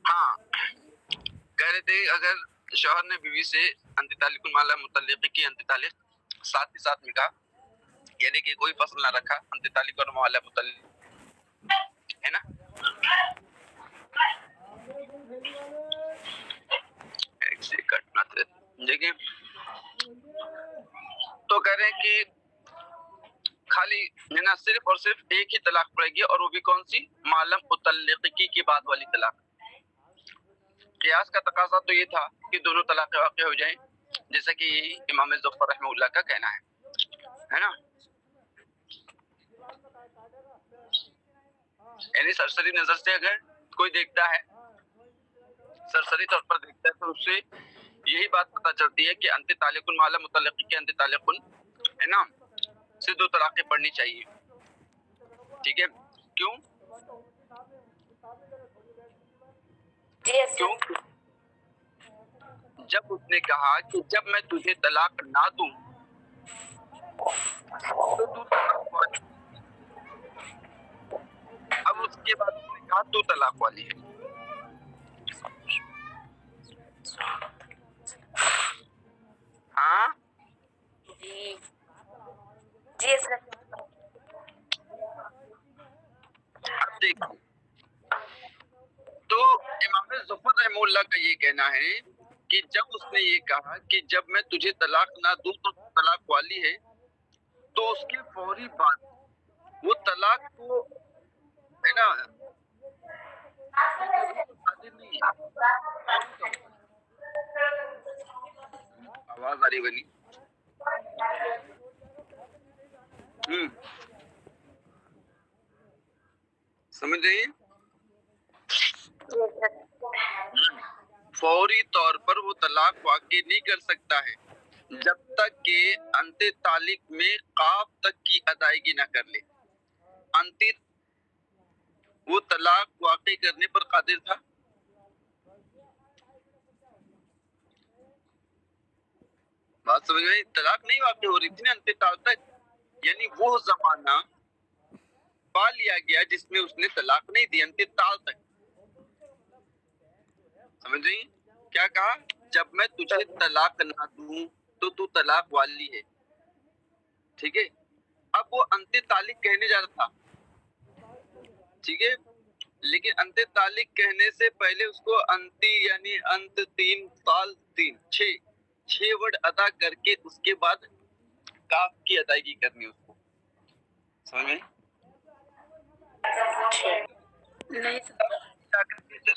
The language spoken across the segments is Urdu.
ہاں کہہ رہے تھے اگر شوہر نے بیوی سے انت تعلیق المعلہ متعلق کی انت تعلیق ساتھ ہی ساتھ میں کہا، یعنی کہ کوئی فصل نہ رکھا، انت تعلیق اور معلہ متعلق ہے نا. ایک سیکنڈ دیکھیں تو کہہ رہے ہیں کہ خالی ہے نا صرف اور صرف ایک ہی طلاق پڑے گی، اور وہ بھی کون سی؟ معلم متعلقی کی بعد والی طلاق. قیاس کا تقاضا تو یہ تھا کہ دونوں طلاقیں واقع ہو جائیں، جیسا کہ یہی امام ظفر رحمہ اللہ کا کہنا ہے نا. یعنی سرسری نظر سے اگر کوئی دیکھتا ہے، سرسری طور پر دیکھتا ہے، تو اس سے یہی بات پتہ چلتی ہے کہ انت تعلیق المعلم متعلقی کے انت تعلیق ہے نا سے دو طلاقیں پڑھنی چاہیے. ٹھیک ہے، کیوں؟ کیوں؟ جب اس نے کہا کہ جب میں تجھے طلاق نہ دوں تو تو طلاق والی. اب اس کے بعد اس نے کہا تو طلاق والی ہے. ہاں اب دیکھو تو امام ظفر رحمہ اللہ کا یہ کہنا ہے کہ جب اس نے یہ کہا کہ جب میں تجھے طلاق نہ دوں تو طلاق والی ہے، تو اس کے فوری بعد وہ طلاق کو ہے نا آواز آ رہی بنی سمجھ رہی ہیں؟ فوری طور پر وہ طلاق واقع نہیں کر سکتا ہے جب تک کہ انت تعلیق میں قاف تک کی ادائیگی نہ کر لے. انت وہ طلاق واقع کرنے پر قادر تھا. بات سمجھ میں؟ طلاق نہیں واقع ہو رہی تھی نا انت تال تک، یعنی وہ زمانہ پا لیا گیا جس میں اس نے طلاق نہیں دی انت تال تک. سمجھ رہی ہیں؟ کیا کہا؟ جب میں تجھے طلاق نہ دوں تو تو طلاق والی ہے. ٹھیک ہے، اب وہ انت تعلیق کہنے جا رہا تھا. ٹھیک ہے، لیکن انت تعلیق کہنے سے پہلے اس کو انتی یعنی انت تین تال تین چھ ورڈ ادا کر کے اس کے بعد کاف کی ادائیگی کرنی اس کو. سمجھ میں؟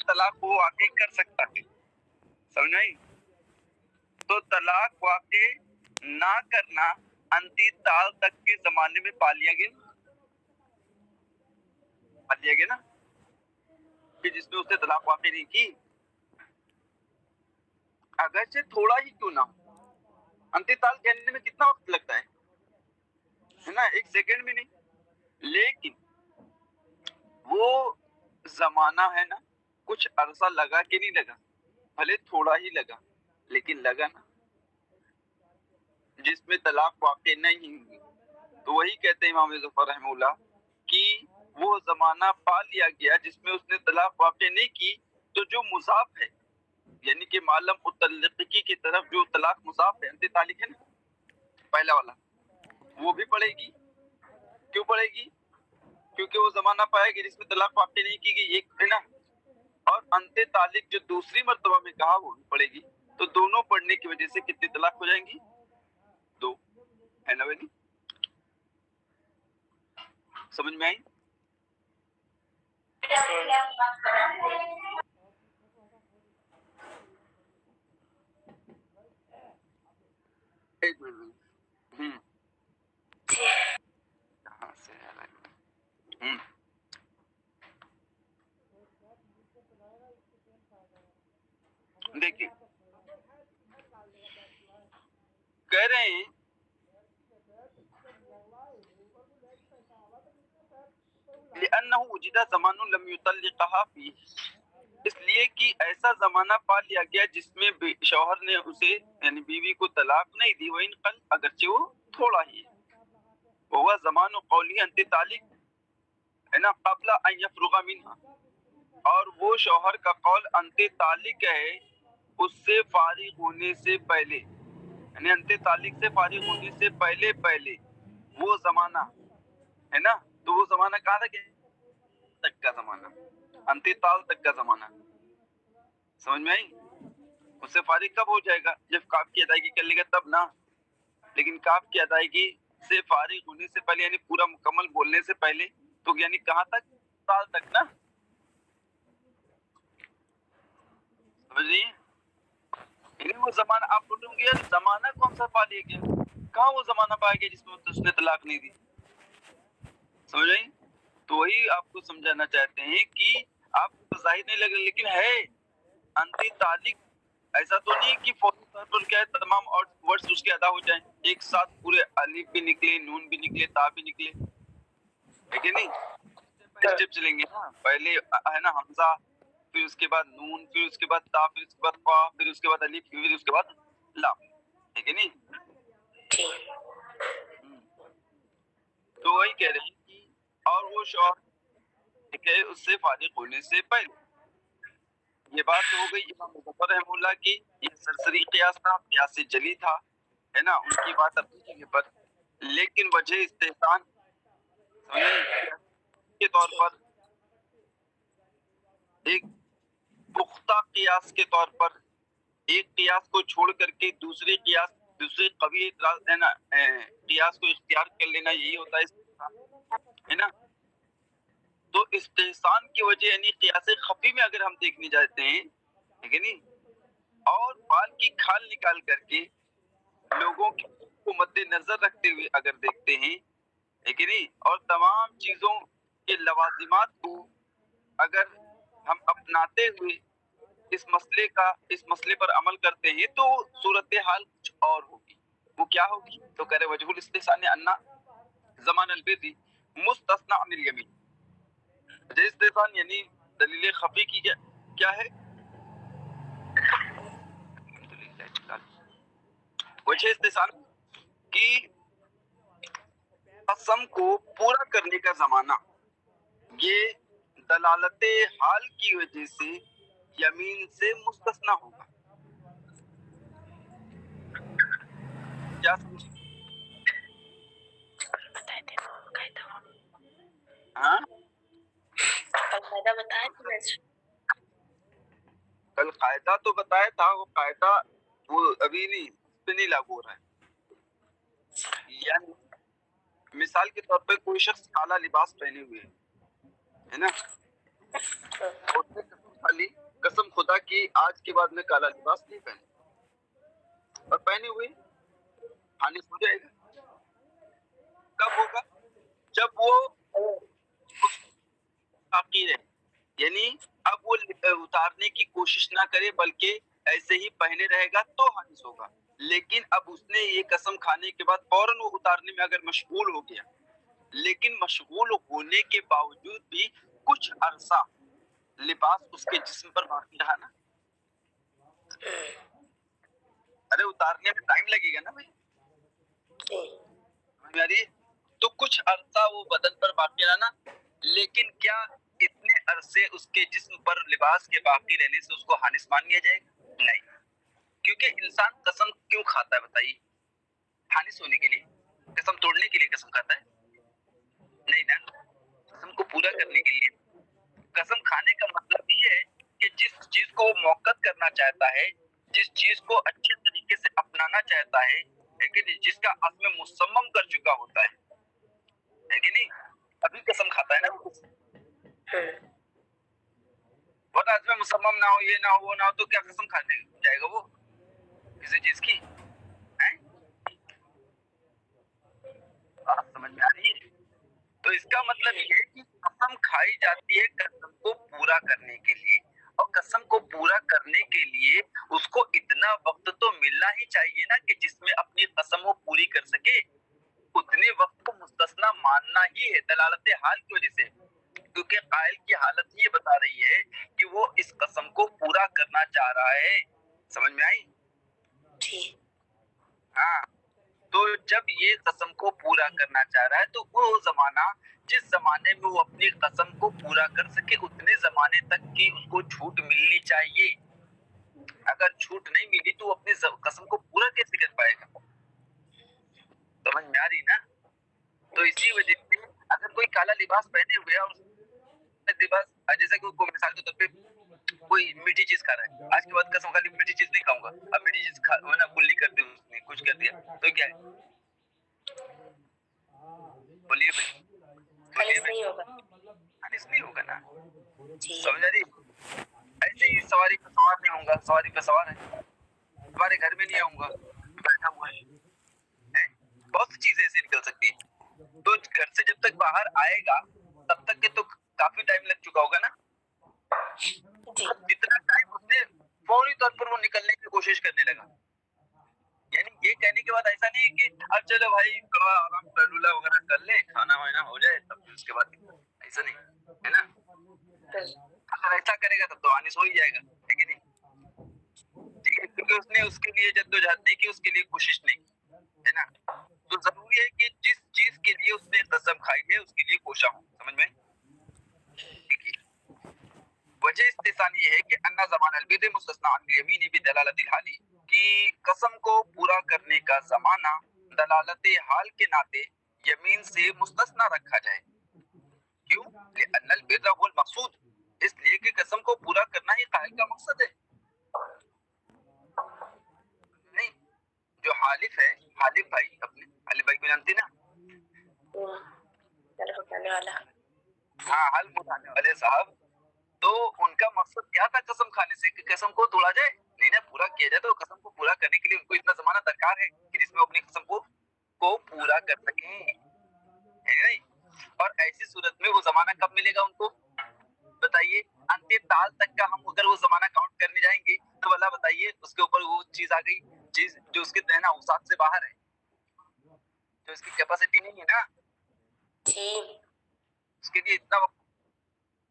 طلاق وہ واقع کر سکتا ہے. سمجھ میں؟ تو طلاق واقع نہ کرنا انتی تال تک کے زمانے میں پا لیا گیا نا، کہ جس میں اس نے طلاق واقع نہیں کی، اگرچہ تھوڑا ہی کیوں نہ ہو. انتی تال کہنے میں کتنا وقت لگتا ہے نا، ایک سیکنڈ بھی نہیں. لیکن وہ زمانہ ہے نا، کچھ عرصہ لگا کہ نہیں لگا، بھلے تھوڑا ہی لگا لیکن لگا نا، جس میں طلاق واقع نہیں ہوئی. تو وہی کہتے ہیں امام ظفر رحمہ اللہ کہ وہ زمانہ پا لیا گیا جس میں اس نے طلاق واقع نہیں کی، تو جو مضاف ہے یعنی کہ معلم متعلقی کی طرف جو طلاق مضاف ہے انت تعلیق ہے نا پہلا والا، وہ بھی پڑے گی. کیوں پڑے گی؟ کیونکہ وہ زمانہ پائے گی جس میں طلاق واقع نہیں کی گئی، ایک ہے نا، اور انت تعلیق جو دوسری مرتبہ میں کہا وہ بھی پڑے گی. تو دونوں پڑھنے کی وجہ سے کتنی طلاق ہو جائیں گی؟ دو. ہے نا بھائی؟ سمجھ میں آئی؟ ایک منٹ. کہاں سے دیکھیے کہہ رہے ہیں لأنه وجد زمان لم يطلقها فيه، اس لیے کہ ایسا زمانہ پا لیا گیا جس میں شوہر نے اسے یعنی بیوی کو طلاق نہیں دی، وَإِنْ قَلَّ، اگرچہ وہ تھوڑا ہی ہے. وَهُوَ زَمَانُ قَوْلِهِ انت تعلیق ہے نا قبل ان يفرغ منها، اور وہ شوہر کا قول انت طالق ہے اس سے فارغ ہونے سے پہلے، یعنی انت طالق سے فارغ ہونے سے پہلے پہلے وہ زمانہ ہے نا، تو وہ زمانہ کہاں تک کا زمانہ، انت طال تک کا زمانہ، سمجھ میں آئی؟ اس سے فارغ کب ہو جائے گا؟ جب کاف کی ادائیگی کر لے گا تب نا، لیکن کاف کی ادائیگی سے فارغ ہونے سے پہلے یعنی پورا مکمل بولنے سے پہلے، تو یعنی کہاں تک؟ سال تک نا، سمجھ رہی ہیں؟ یعنی وہ زمانہ آپ بولوں گے یار زمانہ کون سا پا لیا گیا، کہاں وہ زمانہ پایا گیا جس میں اس نے طلاق نہیں دی، سمجھ رہی؟ تو وہی آپ کو سمجھانا چاہتے ہیں کہ آپ کو ظاہر نہیں لگ رہا لیکن ہے انتی تعلق، ایسا تو نہیں کہ فوری طور پر کیا ہے تمام ورڈز اس کے ادا ہو جائیں ایک ساتھ، پورے الف بھی نکلے، نون بھی نکلے، تا بھی نکلے، ہے کہ نہیں؟ اسٹیپ چلیں گے نا، پہلے ہے نا حمزہ، پھر اس کے بعد نون، پھر اس کے بعد تا، پھر اس کے بعد قاف، پھر اس کے بعد الف، پھر اس کے بعد لام، ہے کہ نہیں؟ تو وہی کہہ رہے ہیں کہ اور وہ شوہر کہ اس سے فارغ ہونے سے پہلے، یہ بات تو ہو گئی امام مظفر رحمہ اللہ کی، یہ سرسری قیاس تھا، قیاس جلی تھا، ہے نا، ان کی بات اپنی جگہ پر، لیکن وجہ استحسان کے طور پر، ایک پختہ قیاس کے طور پر، ایک قیاس کو چھوڑ کر کے دوسرے قوی قیاس کو اختیار کر لینا، یہی ہوتا ہے استحسان، ہے نا؟ تو استحسان کی وجہ یعنی قیاس خفی میں اگر ہم دیکھنے جاتے ہیں، ٹھیک ہے نہیں، اور بال کی کھال نکال کر کے لوگوں کو مد نظر رکھتے ہوئے اگر دیکھتے ہیں، ٹھیک ہے نہیں، اور تمام چیزوں کے لوازمات کو اگر ہم اپناتے ہوئے اس مسئلے پر عمل کرتے ہیں تو صورتحال کچھ اور ہوگی، وہ کیا ہوگی؟ تو کہہ رہے وجہ الاستحسان انا زمان البر مستثنى عن الیمین، وجہ استحسان یعنی دلیل خفی کی کیا ہے؟ وجہ استحسان کی قسم کو پورا کرنے کا زمانہ، یہ دلالت حال کی وجہ سے یمین سے مستثنی ہوگا، کیا سمجھ؟ ہاں کل قاعدہ تو بتایا تھا، وہ قاعدہ وہ ابھی نہیں، اس پہ نہیں لاگو ہو رہا ہے، یعنی مثال کے طور پہ کوئی شخص کالا لباس پہنے ہوئے ہے نا، اور اس نے قسم کھا لی، قسم خدا کی آج کے بعد میں کالا لباس نہیں پہنے، اور پہنے ہوئے حانث ہو جائے گا، کب ہوگا؟ جب وہ باقی رہے، یعنی اب وہ اتارنے کی کوشش نہ کرے بلکہ ایسے ہی پہنے رہے گا تو حانث ہوگا، لیکن اب اس نے یہ قسم کھانے کے بعد فوراً وہ اتارنے میں اگر مشغول ہو گیا، لیکن مشغول ہونے کے باوجود بھی کچھ عرصہ لباس اس کے جسم پر باقی رہا نا، ارے اتارنے میں ٹائم لگے گا نا بھائی، تو کچھ عرصہ وہ بدن پر باقی رہا نا، لیکن کیا اتنے عرصے اس کے جسم پر لباس کے باقی رہنے سے اس کو حانث مان لیا جائے گا؟ نہیں، کیونکہ انسان قسم کیوں کھاتا ہے بتائیے؟ حانث ہونے کے لیے، قسم توڑنے کے لیے قسم کھاتا ہے؟ نہیں نا، قسم کو پورا کرنے کے لیے۔ قسم کھانے کا مطلب یہ ہے کہ جس چیز کو وہ موقت کرنا چاہتا ہے، جس چیز کو اچھے طریقے سے اپنانا چاہتا ہے کہ جس کا عزم مصمم کر چکا ہوتا ہے کہ نہیں، ابھی قسم کھاتا ہے نا، وہ عزم مصمم نہ ہو، یہ نہ ہو، وہ نہ ہو، تو کیا قسم کھانے جائے گا وہ کسی چیز کی؟ بات سمجھ میں آ رہی ہے؟ تو اس کا مطلب یہ ہے کہ قسم کھائی جاتی ہے قسم کو پورا کرنے کے لیے، اور قسم کو پورا کرنے کے لیے اس کو اتنا وقت تو ملنا ہی چاہیے نا کہ جس میں اپنی قسم وہ پوری کر سکے، اتنے وقت کو مستثنی ماننا ہی ہے دلالت حال کی وجہ سے، کیونکہ قائل کی حالت یہ بتا رہی ہے کہ وہ اس قسم کو پورا کرنا چاہ رہا ہے، سمجھ میں آئی؟ ہاں، تو جب یہ قسم کو پورا کرنا چاہ رہا ہے تو وہ زمانہ جس زمانے میں وہ اپنی قسم کو پورا کر سکے اتنے زمانے تک کی اس کو چھوٹ ملنی چاہیے. اگر چھوٹ نہیں ملی تو وہ اپنی قسم کو پورا کیسے کر پائے گا؟ سمجھ میں آ رہی نا؟ تو اسی وجہ سے اگر کوئی کالا لباس پہنے ہوئے اور لباس جیسے کہ مثال کے طور پہ کوئی میٹھی چیز کھا رہا ہے, آج کے بعد قسم کھا لی میٹھی چیز نہیں کھاؤں گا, اب میٹھی چیز نا کلی کر دی, اس نے کچھ کر دیا تو کیا ہے؟ بولیے بھائی, نہیں ہوگا, حدیث نہیں ہوگا نا. سمجھ رہی؟ ایسے ہی سواری پہ سوار نہیں ہوں گا, سواری پہ سوار ہے, ہمارے گھر میں نہیں آؤں گا, بیٹھا ہوا ہے. بہت سی چیزیں ایسے نکل سکتی ہے. تو گھر سے جب تک باہر آئے گا تب تک کے تو کافی ٹائم لگ چکا ہوگا نا. جتنا ٹائم اس نے فوری طور پر وہ نکلنے کی کوشش کرنے لگا. یعنی یہ کہنے کے بعد ایسا نہیں کہ اب چلو بھائی تھوڑا آرام پہلولا وغیرہ کر لے, کھانا وانا ہو جائے تب پھر اس کے بعد, ایسا نہیں ہے نا. اگر ایسا کرے گا تب تو آنس ہو ہی جائے گا, ہے کہ نہیں؟ ٹھیک ہے, کیونکہ اس نے اس کے لیے جدوجہد نہیں کی, اس کے لیے کوشش نہیں کی, ہے نا. تو ضروری ہے کہ جس چیز کے لیے اس نے قسم کھائی ہے اس کے لیے کوشاں ہو. سمجھ میں؟ ٹھیک ہے. وجہ استثانی یہ ہے کہ انا زمان البد مستثنى عن الیمین بدلالۃ الحال, کی قسم کو پورا کرنے کا زمانہ دلالت حال کے ناطے یمین سے مستثنی رکھا جائے. کیوں؟ لأن البر هو المقصود, اس لیے کہ قسم کو پورا کرنا ہی قائل کا مقصد ہے. نہیں, جو حالف ہے, حالف بھائی, اپنے حالف بھائی کو جانتے نا, ہاں حلف اٹھانے والے صاحب, تو ان کا مقصد کیا تھا قسم کھانے سے؟ کہ قسم کو توڑا جائے, نہیں نا, پورا کیا جائے. تو قسم کو پورا کرنے کے لیے ان کو اتنا زمانہ درکار ہے کہ جس میں اپنی قسم کو پورا کر سکیں, ہے نہیں. اور ایسی صورت میں وہ زمانہ کب ملے گا ان کو بتائیے؟ انتے تال تک کا ہم اگر وہ زمانہ کاؤنٹ کرنے جائیں گے تو اللہ بتائیے اس کے اوپر وہ چیز آ گئی, چیز جو اس کے ذہن اوساط سے باہر ہے, تو اس کی کیپیسٹی نہیں ہے نا, اس کے لیے اتنا وقت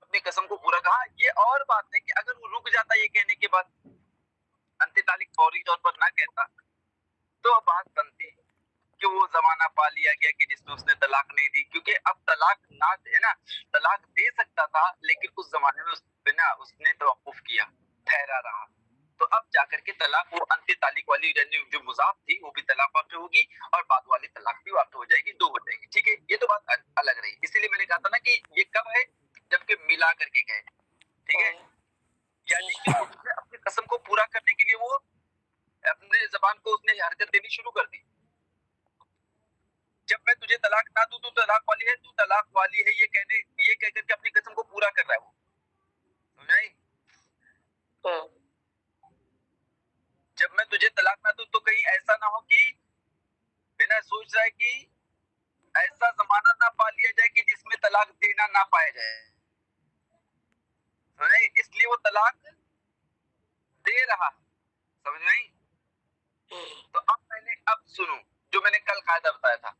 اپنی قسم کو پورا کہا. یہ اور بات ہے کہ اگر وہ رک جاتا یہ کہنے کے بعد, انتے تعلق فوری طور پر نہ کہتا, تو بات بنتی کہ وہ زمانہ پا لیا گیا کہ جس میں اس نے طلاق نہیں دی. کیونکہ اب طلاق نہ ہے نا, طلاق دے سکتا تھا لیکن اس زمانے میں اس نے توقف کیا, ٹھہرا رہا. تو اب جا کر کے طلاق وہ انتے تعلق والی جو مضاف تھی وہ بھی طلاق واقع ہوگی, اور بعد والی طلاق بھی واقع ہو جائے گی, دو ہو جائے گی. ٹھیک ہے, یہ تو بات الگ رہی. اسی لیے میں نے کہا تھا نا کہ یہ کب ہے, جبکہ ملا کر کے کہے. ٹھیک ہے, یعنی کہ اس نے اپنی قسم کو پورا کرنے کے لیے وہ اپنے زبان کو اس نے حرکت دینی شروع کر دی. جب میں تجھے طلاق نہ دوں تو طلاق والی ہے, تو طلاق والی ہے, یہ کہہ کر کے اپنی قسم کو پورا کر رہا ہے وہ. سمجھائی؟ جب میں تجھے طلاق نہ دوں تو کہیں ایسا نہ ہو کہ بنا سوچ رہا ہے کہ ایسا زمانہ نہ پا لیا جائے کہ جس میں طلاق دینا نہ پایا جائے. اس لیے وہ طلاق دے رہا. سمجھ نہیں؟ تو اب میں نے سنو جو میں نے کل قاعدہ بتایا تھا,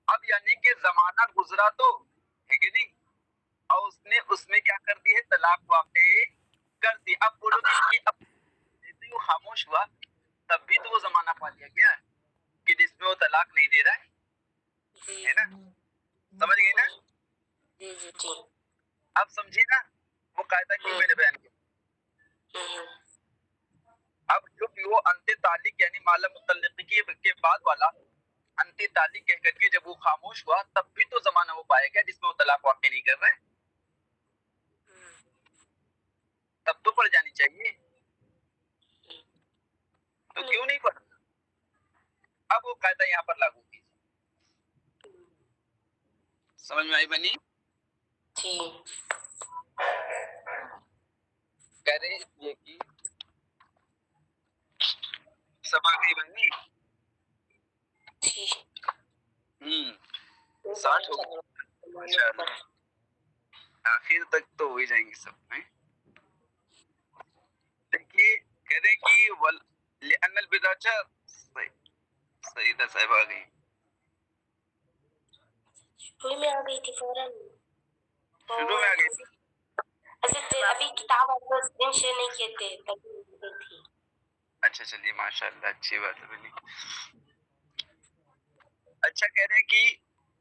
اب یعنی کہ زمانہ گزرا تو ہے کہ نہیں, اور اس نے کیا کر دی ہے, طلاق واقع کر دی. اب بولو گے کہ اب وہ خاموش ہوا تب بھی تو وہ زمانہ پا لیا گیا کہ جس میں وہ طلاق نہیں دے رہا ہے نا. سمجھ گئی نا؟ اب سمجھے نا وہ قاعدہ کیوں میں نے بیان کیا. اب جو وہ انتے تعلق یعنی معلوم متعلق کے بعد والا انتے تعلق کہہ کر کے جب وہ خاموش ہوا تب بھی تو زمانہ وہ پایا گیا جس میں وہ طلاق واقع نہیں کر رہے, تب تو پڑ جانی چاہیے. تو کیوں نہیں پڑھا؟ اب وہ قاعدہ یہاں پر لاگو کیجیے. سمجھ میں آئی بنی؟ کہہ رہے یہ کہ سبا گئی بنی 60 ہو گئے, آخر تک تو ہو ہی جائیں گے سب میں. دیکھیے کہہ رہے کہ لأن البداچہ سیدہ صاحب آ گئی, شروع میں آ گئی تھی فوراً, شروع میں آ گئی. ابھی کتاب آپ کو اسکرین شیئر نہیں کیے تھے تبھی تھی. اچھا چلیے ماشاء اللہ, اچھی بات ہے بنی. اچھا کہہ رہے ہیں کہ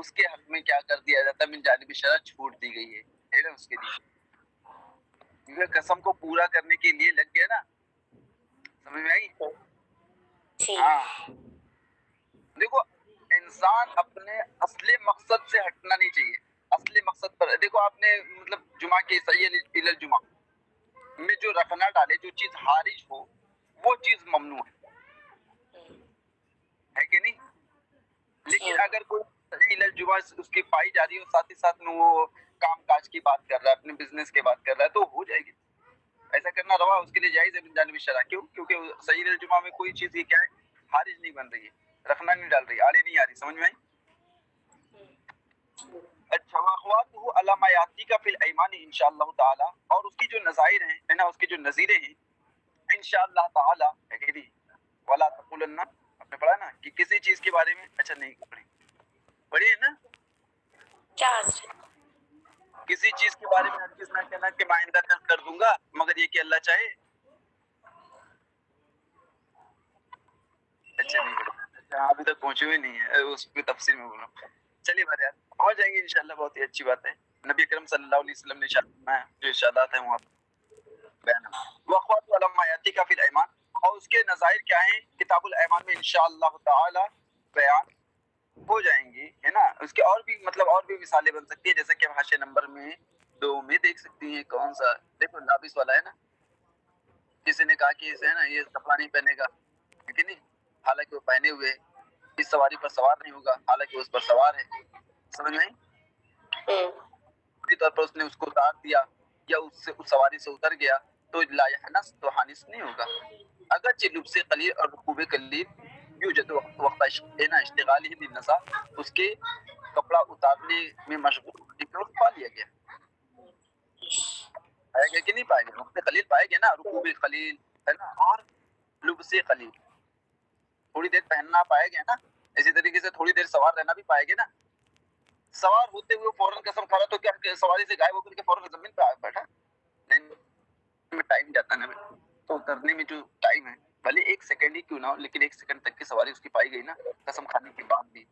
اس کے حق میں کیا کر دیا جاتا ہے؟ من جانب شرع چھوٹ دی گئی ہے نا اس کے لیے، کیونکہ قسم کو پورا کرنے کے لیے لگ گیا نا، سمجھ میں آئی؟ جی ہاں دیکھو انسان اپنے اصل مقصد سے ہٹنا نہیں چاہیے، اصل مقصد پر دیکھو آپ نے مطلب جمعہ کے صحیح الی الجمعہ میں جو رکھنا ڈالے، جو چیز خارج ہو وہ چیز ممنوع ہے کہ نہیں؟ لیکن اگر کوئی صحیح الجمعہ اس کی پائی جا رہی ہے اور ساتھ ہی ساتھ میں وہ کام کاج کی بات کر رہا ہے، اپنے بزنس کی بات کر رہا ہے، تو ہو جائے گی، ایسا کرنا روا اس کے لیے جائز ہے من جانب شرع۔ کیوں؟ کیونکہ صحیح الجمعہ میں کوئی چیز یہ کیا ہے، خارج نہیں بن رہی ہے، رکھنا نہیں ڈال رہی، آڑے نہیں آ رہی، سمجھ میں آئی؟ اچھا واخواتہ علی ما یاتی کا فی الایمان انشاءاللہ تعالی، اور اس کی جو نظائر ہیں ہے نا، اس کی جو نظیریں ہیں انشاءاللہ تعالی ہے کہ نہیں، ولا تقولن، آپ نے پڑھا نا کہ کسی چیز کے بارے میں، اچھا نہیں پڑھی ہے نا، کیا حضرت؟ کسی چیز کے بارے میں ہر چیز نہ کہنا کہ میں آئندہ کر دوں گا مگر یہ کہ اللہ چاہے، اچھا نہیں اچھا ابھی تک پہنچے ہوئے نہیں ہے، اس کی تفصیل میں بولوں، چلیے بھائی یار پہنچ جائیں گے انشاءاللہ، بہت ہی اچھی بات ہے۔ نبی کرم صلی اللہ علیہ وسلم نے جو ارشادات ہیں وہاں بیان وقوات علماء یاتی کا فی الایمان، اور اس کے نظائر کیا ہیں کتاب الایمان میں انشاءاللہ تعالی بیان ہو جائیں گی، ہے نا۔ اس کے اور بھی مطلب اور بھی مثالیں بن سکتی ہے، جیسے کہ حاشیہ نمبر میں 2 میں دیکھ سکتی ہیں، کون سا دیکھو لابس والا ہے نا، کسی نے کہا کہ اسے نا یہ کپڑا نہیں پہنے گا لیکن نہیں، حالانکہ وہ پہنے ہوئے اس سواری پر سوار نہیں ہوگا حالانکہ اس پر سوار ہے، سمجھ میں پوری طور پر اس نے اس کو اتار دیا یا اس سے اس سواری سے اتر گیا تو لا یحنس، تو حانس نہیں ہوگا، اگرچہ لبس قلیل اور رکوب قلیل یوجد وقت اشتغالی بالنساء، اس کے کپڑا اتارنے میں مشغول ہونے کے وقت پا لیا گیا، پائے گیا کہ نہیں پائے گیا، وقت قلیل پائے گیا نا، رکوب قلیل ہے نا، اور لبس قلیل تھوڑی دیر پہننا پائے گیا نا، اسی طریقے سے تھوڑی دیر سوار رہنا بھی پائے گا نا، سوار ہوتے ہوئے فوراً قسم کھا رہا تو کیا سواری سے غائب ہو کر کے فوراً زمین پہ بیٹھا، نہیں ٹائم جاتا نا تو اترنے میں جو ٹائم ہے بھلے 1 سیکنڈ ہی کیوں نہ ہو لیکن 1 سیکنڈ تک کی سواری اس کی پائی گئی نا قسم کھانے کے بعد بھی،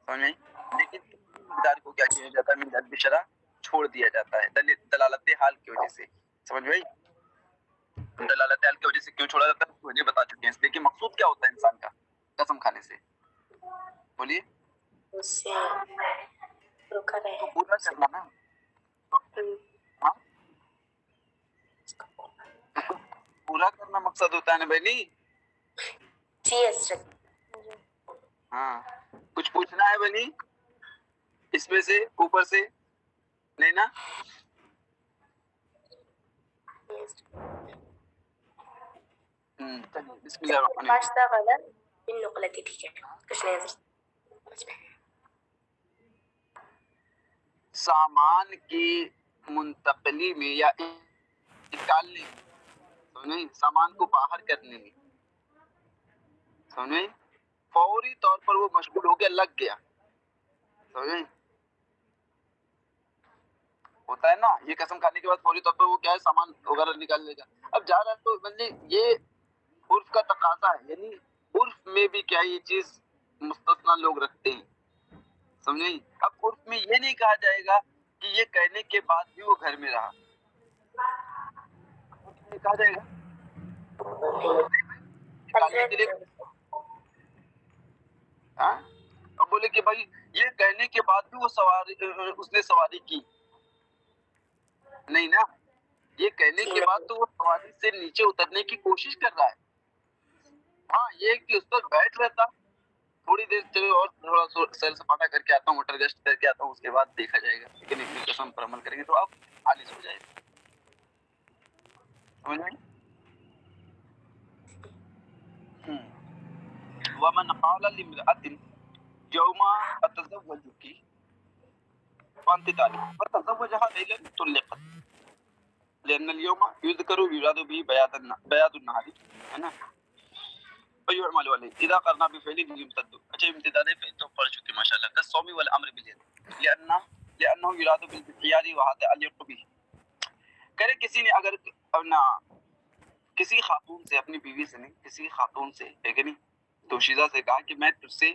سمجھ میں؟ لیکن مقدار کو کیا کیا جاتا ہے من جانب شرع چھوڑ دیا جاتا ہے دلالت حال کی وجہ سے، سمجھ میں؟ دلالت حال کی وجہ سے کیوں چھوڑا جاتا ہے مجھے بتا چکے ہیں، اس لیے کہ مقصود کیا ہوتا ہے انسان کا قسم کھانے سے، بولیے اس سے روکا تو رہے پورا کرنا نا، ہاں پورا کرنا مقصد ہوتا ہے نا بھائی، نہیں جی حضرت۔ ہاں کچھ پوچھنا ہے بنی اس میں سے اوپر سے نہیں نا، چلیے بسم اللہ الرحمن الرحیم۔ فاشتا والا ان نقلتی، ٹھیک ہے کچھ نہیں حضرت۔ سامان کی منتقلی میں یا نکالنے میں، سمجھیں سامان کو باہر کرنے میں، سمجھیں فوری طور پر وہ مشغول ہو گیا لگ گیا، سمجھیں ہوتا ہے نا، یہ قسم کھانے کے بعد فوری طور پر وہ کیا ہے سامان وغیرہ نکال لے گا، اب جا رہا ہے تو مطلب یہ عرف کا تقاضا ہے، یعنی عرف میں بھی کیا یہ چیز مستثنا لوگ رکھتے ہیں، سمجھیں اب عرف میں یہ نہیں کہا جائے گا کہ یہ کہنے کے بعد بھی وہ گھر میں رہا، عرف میں کہا جائے گا نکالنے کے لیے، ہاں اب بولے کہ بھائی یہ کہنے کے بعد بھی وہ سواری اس نے سواری کی نہیں نا، یہ کہنے کے بعد تو وہ سواری سے نیچے اترنے کی کوشش کر رہا ہے، ہاں یہ کہ اس پر بیٹھ رہتا تھوڑی دیر چلو اور تھوڑا سیر سپاٹا کر کے آتا ہوں، موٹر گشت کر کے آتا ہوں، اس کے بعد دیکھا جائے گا، لیکن اتنی قسم پر عمل کریں گے تو اب خالص ہو جائے گا، سمجھ میں؟ ومن قال لامرأة يوم أتزوجك وأنت تعلم فتزوجها ليلا طلقت لأن اليوم يذكر يراد به بياض النهار ہے نا، فيعمل عليه إذا قرنا بفعل يمتد، اچھا امتداد فعل تو پڑھ چکے ماشاءاللہ، كالصوم والأمر باليد لأنه يراد بالانقياد وهذا اليق به، کرے کسی نے اگر اپنا کسی خاتون سے، اپنی بیوی سے نہیں کسی خاتون سے ہے کہ نہیں دوشیزہ سے کہا کہ میں تجھ سے